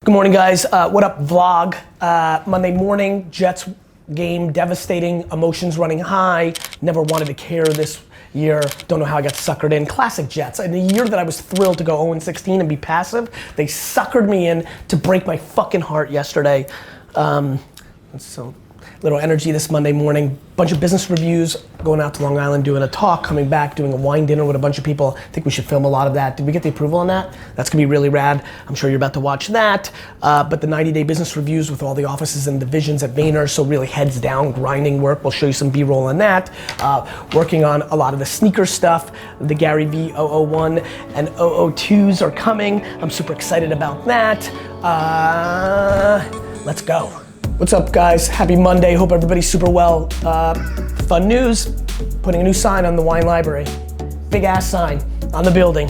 Good morning, guys. What up, vlog? Monday morning, Jets game, devastating, emotions running high. Never wanted to care this year. Don't know how I got suckered in. Classic Jets. In the year that I was thrilled to go 0-16 and be passive, they suckered me in to break my fucking heart yesterday. So little energy this Monday morning. Bunch of business reviews, going out to Long Island, doing a talk, coming back, doing a wine dinner with a bunch of people. I think we should film a lot of that. Did we get the approval on that? That's gonna be really rad. I'm sure you're about to watch that. But the 90-day business reviews with all the offices and divisions at Vayner, so really heads down, grinding work. We'll show you some B-roll on that. Working on a lot of the sneaker stuff. The Garyvee 001 and 002s are coming. I'm super excited about that. Let's go. What's up, guys? Happy Monday. Hope everybody's super well. Fun news, putting a new sign on the wine library. Big ass sign on the building.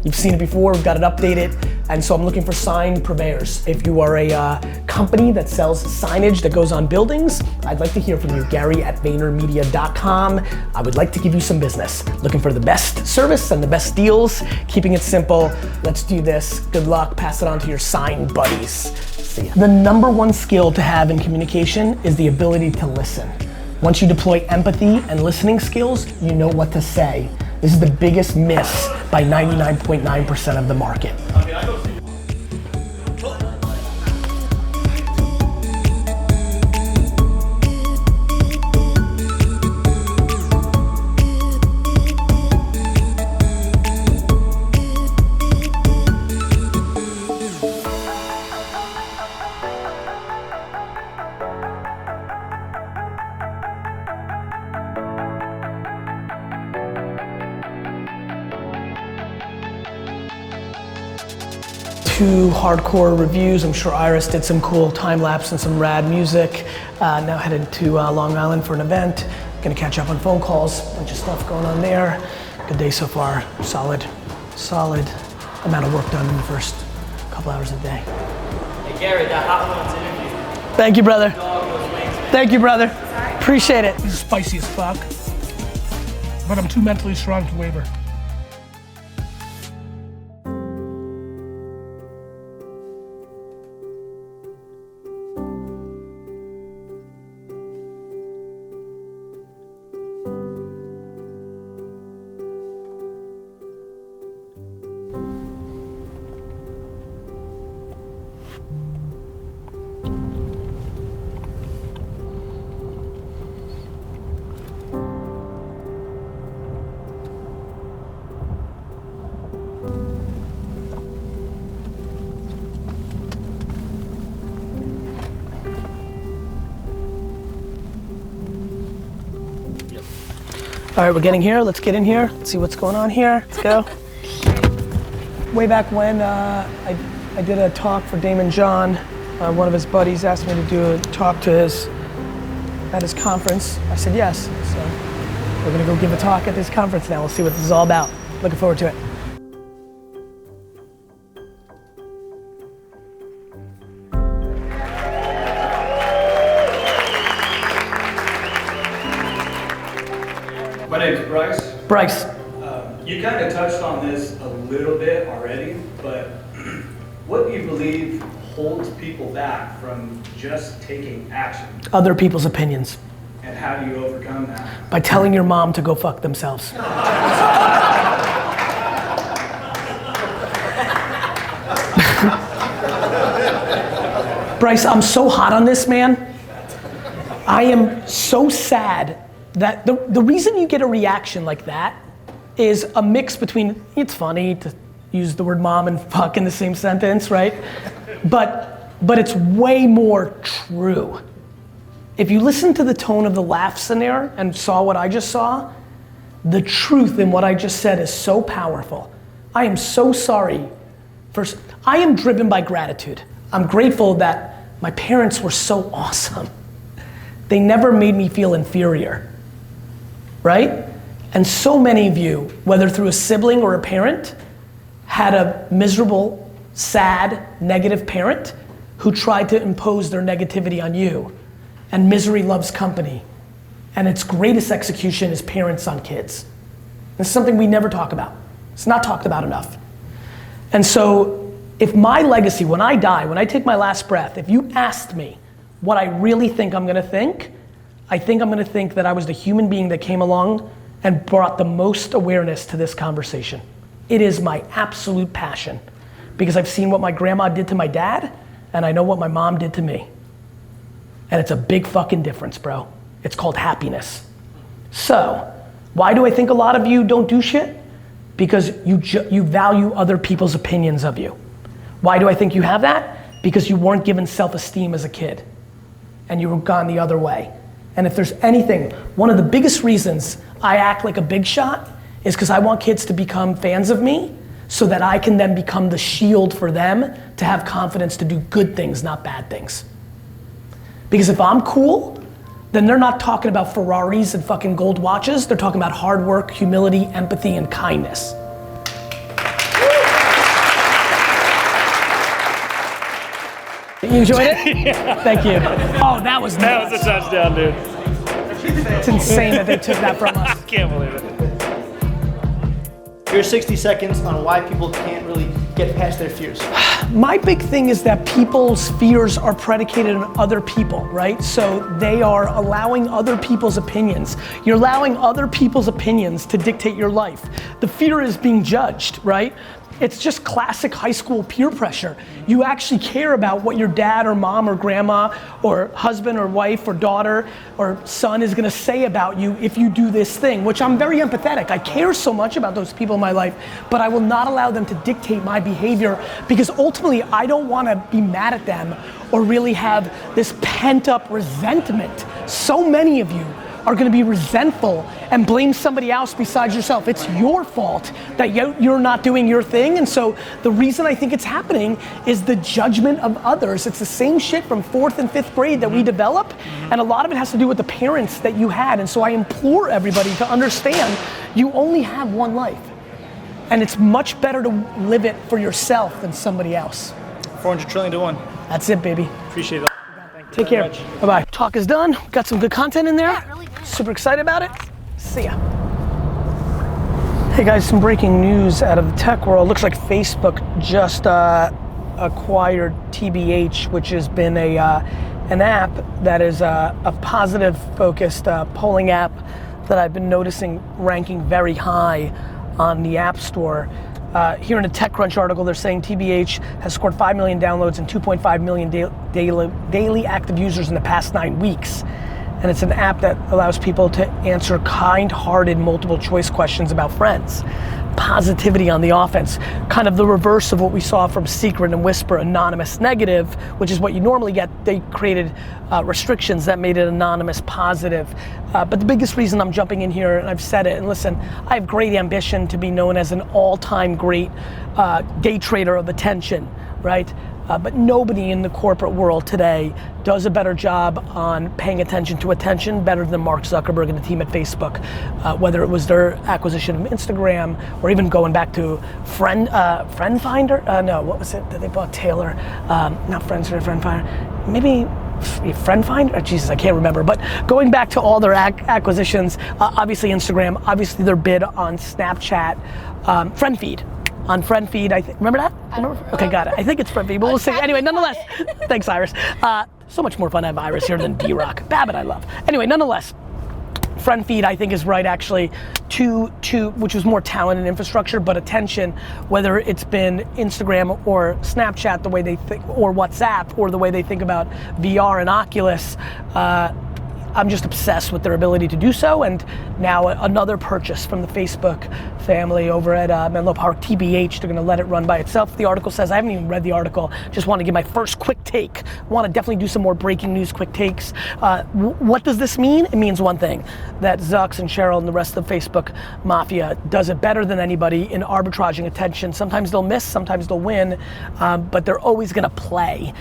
You've seen it before, we've got it updated. And so I'm looking for sign purveyors. If you are a company that sells signage that goes on buildings, I'd like to hear from you. Gary at VaynerMedia.com. I would like to give you some business. Looking for the best service and the best deals. Keeping it simple. Let's do this. Good luck. Pass it on to your sign buddies. See ya. The number one skill to have in communication is the ability to listen. Once you deploy empathy and listening skills, you know what to say. This is the biggest miss by 99.9% of the market. Two hardcore reviews. I'm sure Iris did some cool time lapse and some rad music. Now headed to Long Island for an event. Gonna catch up on phone calls, bunch of stuff going on there. Good day so far, solid amount of work done in the first couple hours of the day. Hey Gary, that hot one's interview. Thank you, brother. Thank you, brother. Sorry. Appreciate it. This is spicy as fuck, but I'm too mentally strong to waver. All right, we're getting here. Let's get in here. Let's see what's going on here. Let's go. Way back when I did a talk for Damon John, one of his buddies asked me to do a talk to at his conference. I said yes. So we're gonna go give a talk at this conference now. We'll see what this is all about. Looking forward to it. My name's Bryce. Bryce. You kind of touched on this a little bit already, but what do you believe holds people back from just taking action? Other people's opinions. And how do you overcome that? By telling your mom to go fuck themselves. Bryce, I'm so hot on this, man. I am so sad that the reason you get a reaction like that is a mix between, it's funny to use the word mom and fuck in the same sentence, right? But it's way more true. If you listen to the tone of the laughs in there and saw what I just saw, the truth in what I just said is so powerful. I am so sorry. I am driven by gratitude. I'm grateful that my parents were so awesome. They never made me feel inferior. Right? And so many of you, whether through a sibling or a parent, had a miserable, sad, negative parent who tried to impose their negativity on you. And misery loves company. And its greatest execution is parents on kids. This is something we never talk about. It's not talked about enough. And so If my legacy, when I die, when I take my last breath, if you asked me what I really think I'm gonna think, I think I'm gonna think that I was the human being that came along and brought the most awareness to this conversation. It is my absolute passion because I've seen what my grandma did to my dad and I know what my mom did to me. And it's a big fucking difference, bro. It's called happiness. So, why do I think a lot of you don't do shit? Because you value other people's opinions of you. Why do I think you have that? Because you weren't given self-esteem as a kid and you were gone the other way. And if there's anything, one of the biggest reasons I act like a big shot is because I want kids to become fans of me so that I can then become the shield for them to have confidence to do good things, not bad things. Because if I'm cool, then they're not talking about Ferraris and fucking gold watches, they're talking about hard work, humility, empathy, and kindness. You enjoyed it? Yeah. Thank you. Oh, that was nuts. That was a touchdown, dude. It's insane that they took that from us. I can't believe it. Here's 60 seconds on why people can't really get past their fears. My big thing is that people's fears are predicated on other people, right? So they are allowing other people's opinions. You're allowing other people's opinions to dictate your life. The fear is being judged, right? It's just classic high school peer pressure. You actually care about what your dad or mom or grandma or husband or wife or daughter or son is gonna say about you if you do this thing, which I'm very empathetic. I care so much about those people in my life, but I will not allow them to dictate my behavior because ultimately I don't wanna be mad at them or really have this pent up resentment. So many of you are gonna be resentful and blame somebody else besides yourself. It's your fault that you're not doing your thing, and so the reason I think it's happening is the judgment of others. It's the same shit from 4th and 5th grade that we develop, and a lot of it has to do with the parents that you had, and so I implore everybody to understand you only have one life, and it's much better to live it for yourself than somebody else. 400 trillion to 1. That's it, baby. Appreciate it. Take care. Bye-bye. Talk is done. Got some good content in there. Yeah, really good. Super excited about it. See ya. Hey guys, some breaking news out of the tech world. Looks like Facebook just acquired TBH, which has been an app that is a positive focused polling app that I've been noticing ranking very high on the App Store. Here in a TechCrunch article, they're saying TBH has scored 5 million downloads and 2.5 million daily active users in the past 9 weeks. And it's an app that allows people to answer kind-hearted multiple choice questions about friends. Positivity on the offense, kind of the reverse of what we saw from Secret and Whisper, anonymous negative, which is what you normally get. They created restrictions that made it anonymous positive. But the biggest reason I'm jumping in here, and I've said it, and listen, I have great ambition to be known as an all-time great day trader of attention, right? But nobody in the corporate world today does a better job on paying attention to attention better than Mark Zuckerberg and the team at Facebook. Whether it was their acquisition of Instagram or even going back to Friend Finder. No, what was it that they bought? Taylor, not Friendster, Friend Finder. Maybe Friend Finder? Oh, Jesus, I can't remember. But going back to all their acquisitions, obviously Instagram, obviously their bid on Snapchat, Friend Feed. On Friend Feed, remember that? Okay, got it. I think it's Friend Feed, but we'll see. Anyway, nonetheless, thanks Iris. So much more fun to have Iris here than D-Rock. Babbitt I love. Anyway, nonetheless, Friend Feed I think is right actually to which was more talent and infrastructure, but attention, whether it's been Instagram or Snapchat, the way they think, or WhatsApp, or the way they think about VR and Oculus, I'm just obsessed with their ability to do so, and now another purchase from the Facebook family over at Menlo Park, TBH, they're gonna let it run by itself. The article says, I haven't even read the article, just wanna give my first quick take. Wanna definitely do some more breaking news quick takes. What does this mean? It means one thing, that Zucks and Cheryl and the rest of the Facebook mafia does it better than anybody in arbitraging attention. Sometimes they'll miss, sometimes they'll win, but they're always gonna play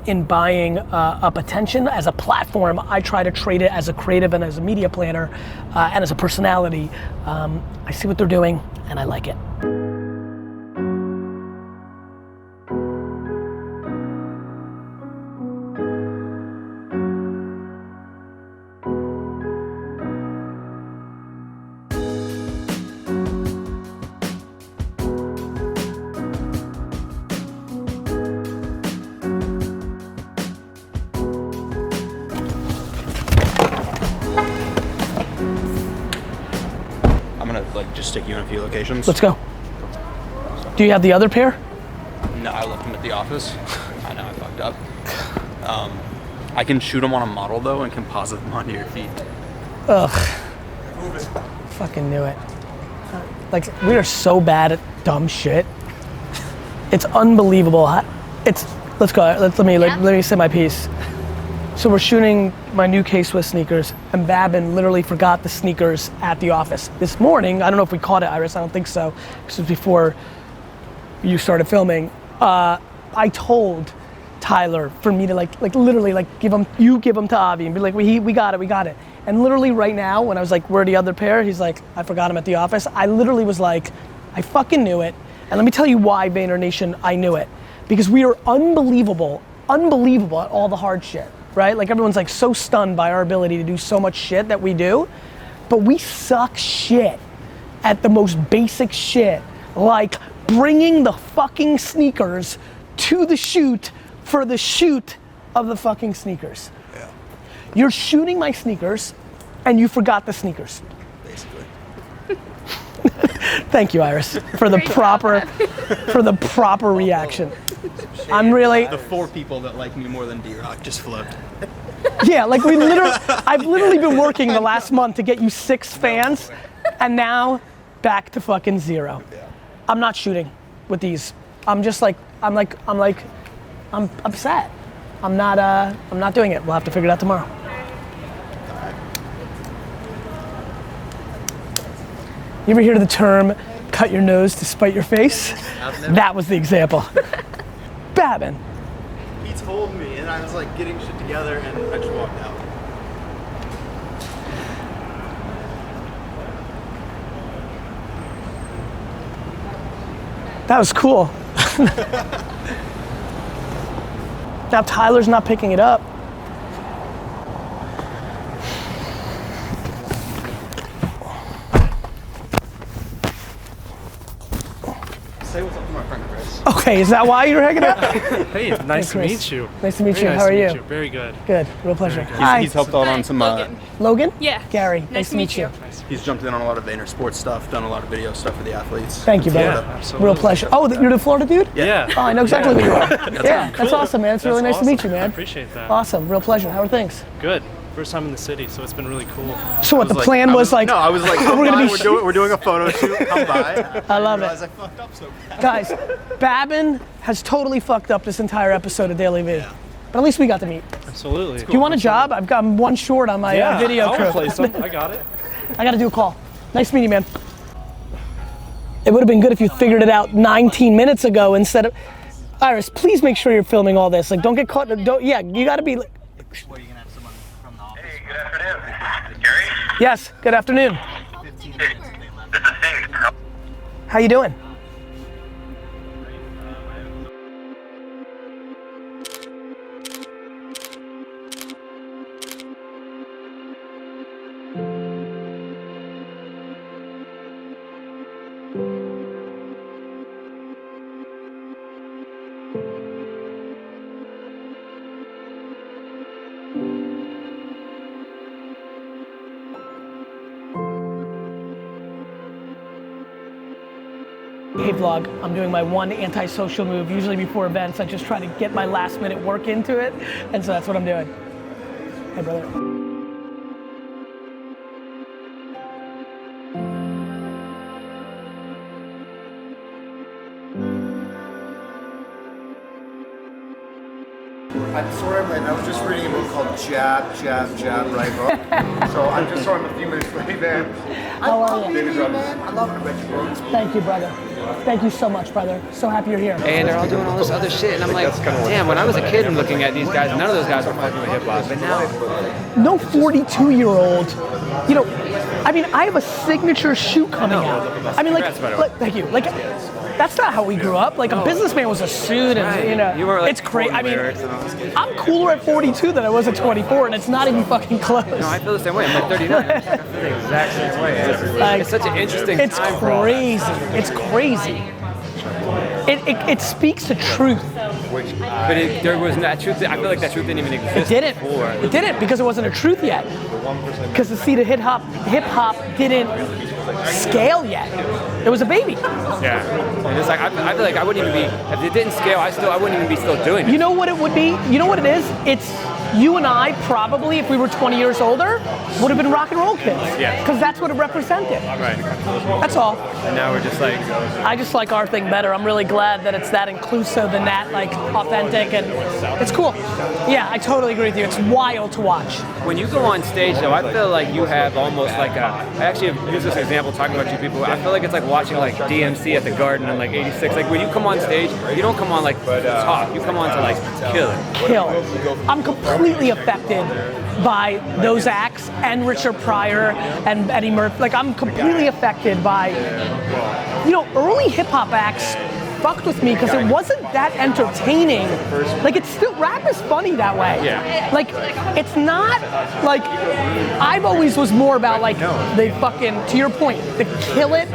in buying up attention. As a platform, I try to trade it as a creative and as a media planner and as a personality. I see what they're doing and I like it. I'm gonna like just stick you in a few locations. Let's go. Do you have the other pair? No, I left them at the office. I know I fucked up. I can shoot them on a model though and composite them onto your feet. Ugh. Fucking knew it. Like, we are so bad at dumb shit. It's unbelievable. Let's go. Let me say my piece. So we're shooting my new K-Swiss sneakers, and Babin literally forgot the sneakers at the office. This morning, I don't know if we caught it, Iris, I don't think so, because it was before you started filming. I told Tyler for me to like literally give them to Avi and be like, we got it. And literally right now, when I was like, where are the other pair? He's like, I forgot them at the office. I literally was like, I fucking knew it. And let me tell you why, Vayner Nation, I knew it. Because we are unbelievable at all the hard shit, right? Like everyone's like so stunned by our ability to do so much shit that we do, but we suck shit at the most basic shit, like bringing the fucking sneakers to the shoot for the shoot of the fucking sneakers. Yeah. You're shooting my sneakers and you forgot the sneakers. Basically. Thank you, Iris, for the proper reaction. I'm really The 4 people that like me more than D-Rock just flipped. yeah, like I've literally been working the last month to get you 6 fans, and now back to fucking 0. Yeah. I'm not shooting with these. I'm upset. I'm not doing it. We'll have to figure it out tomorrow. You ever hear the term, cut your nose to spite your face? That was the example. Babin. He told me, and I was like getting shit together, and I just walked out. That was cool. Now Tyler's not picking it up. Say what's up to my friend Chris. Okay, is that why you're hanging out? Hey, nice to Chris. meet you. Nice to meet you. Very How are nice to you? meet you? Very good. Good, real pleasure. Very good. Hi, He's helped out on some. Logan? Yeah. Gary, nice to meet you. He's jumped in on a lot of Vayner sports stuff, done a lot of video stuff for the athletes. Thank you, brother. Yeah, absolutely. Real pleasure. Oh, you're the Florida dude? Yeah. Oh, I know exactly who you are. Yeah, Cool. that's awesome, man. It's really nice to meet you, I man. appreciate that. Awesome, real pleasure. How are things? Good. First time in the city, so it's been really cool. So what the plan was like? No, I was like, come we're gonna by, be we're doing a photo shoot, come by. I love it. I fucked up so bad. Guys, Babin has totally fucked up this entire episode of Dailyvee. But at least we got to meet. Absolutely. Do you want a job? I've got one short on my video I'll crew. replace them. I got it. I gotta do a call. Nice meeting you, man. It would have been good if you figured it out 19 minutes ago instead of. Iris, please make sure you're filming all this. Like, don't get caught. Yeah, you gotta be. Hey, good afternoon. Gary? Yes, good afternoon. Hey, this is Singh. How you doing? Hey vlog, I'm doing my one anti-social move. Usually before events, I just try to get my last minute work into it. And so that's what I'm doing. Hey brother. I'm sorry, but I was just reading a book called Jab, Jab, Jab, Right Hook. So I'm just sorry I'm a few minutes late, man. How are you? Man. I love to read your books. Thank you, brother. Thank you so much, brother. So happy you're here. And they're all doing all this other shit, and I'm like, damn, when I was a kid and looking at these guys, none of those guys were fucking with hip hop, but now. No 42-year-old, you know, I mean, I have a signature shoe coming out. I mean, like, thank you. Like, that's not how we grew up. Like, a businessman was a suit, and you know, You were, like, it's crazy. I mean, lyrics and all this shit. I'm cooler at 42 than I was at 24, and it's not even fucking close. No, I feel the same way. I'm like 39. I feel the exact same way. It's such an interesting It's time for all that. crazy. It's crazy. It speaks to truth. But there was that truth. I feel like that truth didn't even exist. It didn't. Before. It didn't because it wasn't a truth yet. Because the seed of hip hop didn't scale yet. It was a baby. Yeah. And it's like I feel like I wouldn't even be if it didn't scale. I wouldn't even be still doing it. You know what it would be? You know what it is? It's you and I probably, if we were 20 years older, would have been rock and roll kids. Yeah. Because that's what it represented. Right. That's all. And now we're just like. I just like our thing better. I'm really glad that it's that inclusive and that like authentic, and it's cool. Yeah, I totally agree with you. It's wild to watch. When you go on stage though, I feel like you have almost like I actually have used this example talking about you people. I feel like it's like watching like DMC at the Garden in like '86. Like when you come on stage, you don't come on like to talk. You come on to like kill it. Kill. I'm completely affected by those acts and Richard Pryor and Eddie Murphy. Like I'm completely affected by, early hip hop acts fucked with me because it wasn't that entertaining. Like it's still, rap is funny that way. Yeah. Like it's not like, I've always was more about like the fucking, to your point, the kill it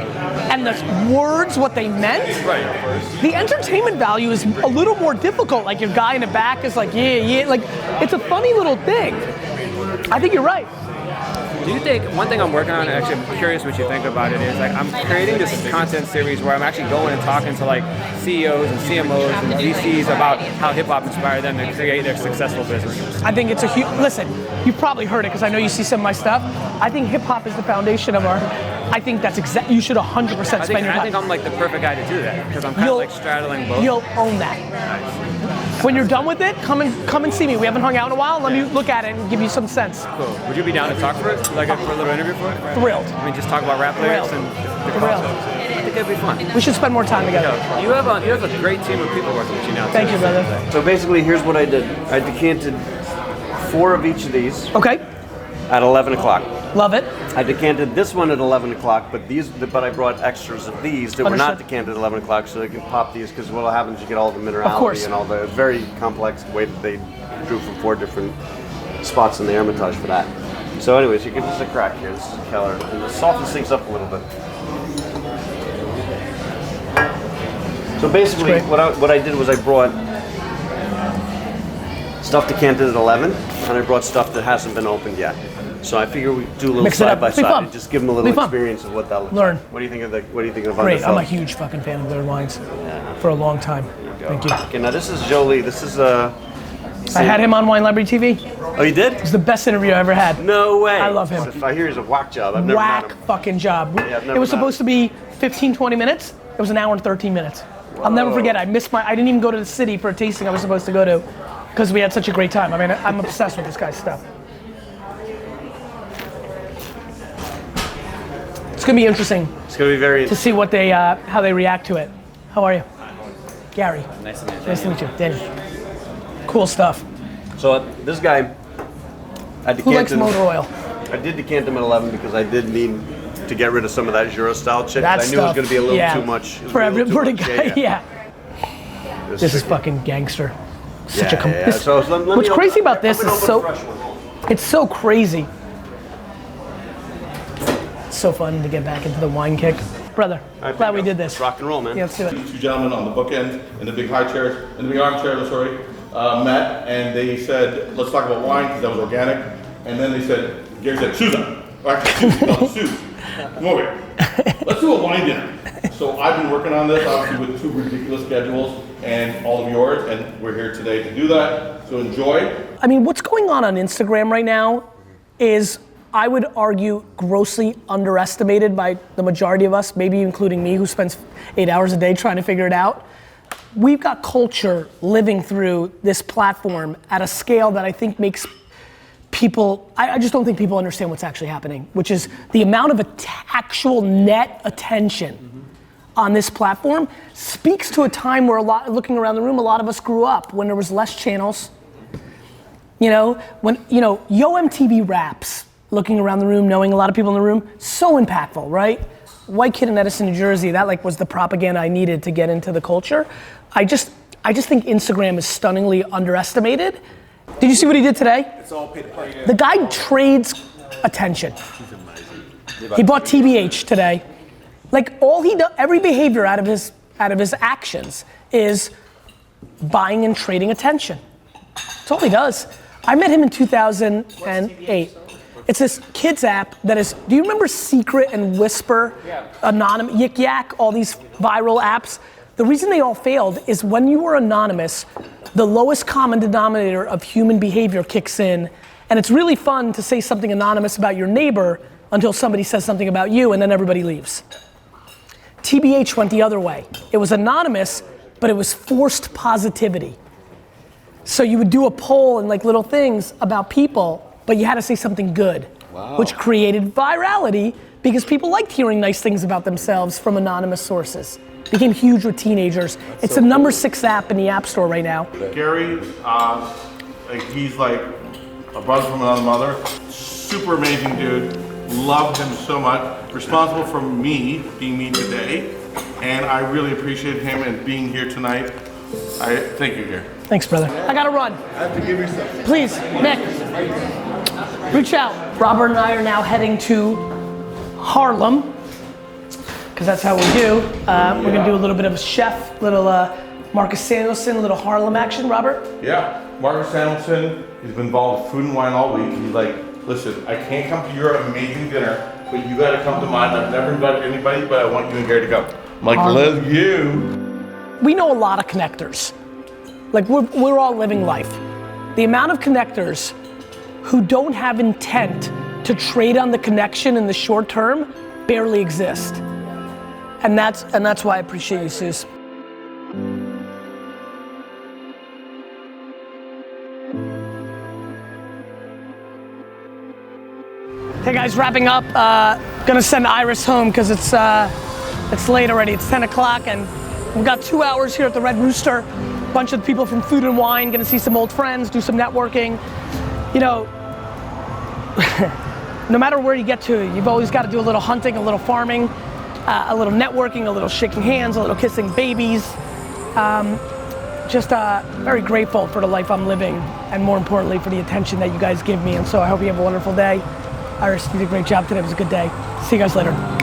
and the words, what they meant. Right. The entertainment value is a little more difficult. Like your guy in the back is like, yeah, like it's a funny little thing. I think you're right. Do you think, one thing I'm working on, and actually I'm curious what you think about it, is like I'm creating this content series where I'm actually going and talking to like CEOs and CMOs and VCs about how hip hop inspired them to create their successful businesses. I think it's a huge, listen, you've probably heard it because I know you see some of my stuff. I think hip hop is the foundation of I think that's you should 100% spend your time. I think I'm like the perfect guy to do that because I'm kind of like straddling both. You'll own that. When you're done with it, come and see me. We haven't hung out in a while. Let me look at it and give you some sense. Cool. Would you be down to talk for it? Like for a little interview for it? Thrilled. I mean, just talk about rap lyrics and the Thrilled. I think it'd be fun. We should spend more time together. You have a great team of people working with you now. Thank you, brother. So basically, here's what I did. I decanted 4 of each of these. Okay. At 11 o'clock. Love it. I decanted this one at 11 o'clock, but I brought extras of these that were not decanted at 11 o'clock, so they can pop these, because what happens is you get all the minerality and all the very complex way that they drew from 4 different spots in the Hermitage for that. So anyways, you give this a crack here. This is Keller, and it softens things up a little bit. So basically, what I did was I brought stuff decanted at 11, and I brought stuff that hasn't been opened yet. So I figure we do a little side by side and just give them a little experience of what that looks like. What do you think of Great, I'm a huge fucking fan of their wines for a long time. Thank you. Okay, now this is Jolie. This is I had him on Wine Library TV. Oh, you did? It was the best interview I ever had. No way. I love him. I hear he's a whack job. I've never met him. Fucking job. Yeah, I've never it was supposed to be 15, 20 minutes. It was an hour and 13 minutes. Whoa. I'll never forget. I didn't even go to the city for a tasting I was supposed to go to because we had such a great time. I mean, I'm obsessed with this guy's stuff. It's gonna be interesting. It's gonna be very to see what they how they react to it. How are you, Gary? Nice to meet you. Nice to meet you, Danny. Cool stuff. So this guy, I decanted. Who likes motor oil? I did decant him at 11 because I did need to get rid of some of that Jura style chick. That I knew it was gonna be a little too much. For everybody, yeah. This is fucking gangster. Such a So what's crazy about this is it's so crazy. It's so fun to get back into the wine kick. Brother, glad we did this. Rock and roll, man. Yeah, let's do it. 2 gentlemen on the bookend in the big high chairs, in the big armchair, met, and they said, let's talk about wine, because that was organic. And then they said, Gary said, Susan. Or actually, Susan, come over here. Let's do a wine dinner. So I've been working on this, obviously, with 2 ridiculous schedules and all of yours, and we're here today to do that. So enjoy. I mean, what's going on Instagram right now is, I would argue, grossly underestimated by the majority of us, maybe including me, who spends 8 hours a day trying to figure it out. We've got culture living through this platform at a scale that I think makes people, I just don't think people understand what's actually happening, which is the amount of actual net attention on this platform speaks to a time where looking around the room, a lot of us grew up when there was less channels. When Yo MTV Raps, looking around the room, knowing a lot of people in the room, so impactful, right? White kid in Edison, New Jersey, that was the propaganda I needed to get into the culture. I just think Instagram is stunningly underestimated. Did you see what he did today? It's all pay to play. The guy trades attention. He bought TBH today. Like all he does, every behavior out of his actions is buying and trading attention. That's all he does. I met him in 2008. It's this kids app that is, do you remember Secret and Whisper, Anonymous, Yik Yak, all these viral apps? The reason they all failed is when you are anonymous, the lowest common denominator of human behavior kicks in, and it's really fun to say something anonymous about your neighbor until somebody says something about you and then everybody leaves. TBH went the other way. It was anonymous, but it was forced positivity. So you would do a poll and like little things about people, but you had to say something good, which created virality because people liked hearing nice things about themselves from anonymous sources. Became huge with teenagers. It's the number 6 app in the App Store right now. Gary, he's like a brother from another mother. Super amazing dude. Love him so much. Responsible for me being me today, and I really appreciate him and being here tonight. I thank you, Gary. Thanks, brother. I gotta run. I have to give you something. Please, Nick, reach out. Robert and I are now heading to Harlem, because that's how we do. We're gonna do a little bit of chef, little Marcus Samuelson, a little Harlem action, Robert? Yeah, Marcus Samuelson, he's been involved with Food and Wine all week. He's like, listen, I can't come to your amazing dinner, but you gotta come to mine. I've never invited anybody, but I want you and Gary to come. I'm like, love you. We know a lot of connectors. Like we're all living life. The amount of connectors who don't have intent to trade on the connection in the short term barely exist. And that's why I appreciate you, Seuss. Hey guys, wrapping up. Gonna send Iris home because it's late already. It's 10 o'clock and we've got 2 hours here at the Red Rooster. Bunch of people from Food and Wine, gonna see some old friends, do some networking. You know, no matter where you get to, you've always got to do a little hunting, a little farming, a little networking, a little shaking hands, a little kissing babies. Just very grateful for the life I'm living, and more importantly for the attention that you guys give me. And so I hope you have a wonderful day. Iris, you did a great job today. It was a good day. See you guys later.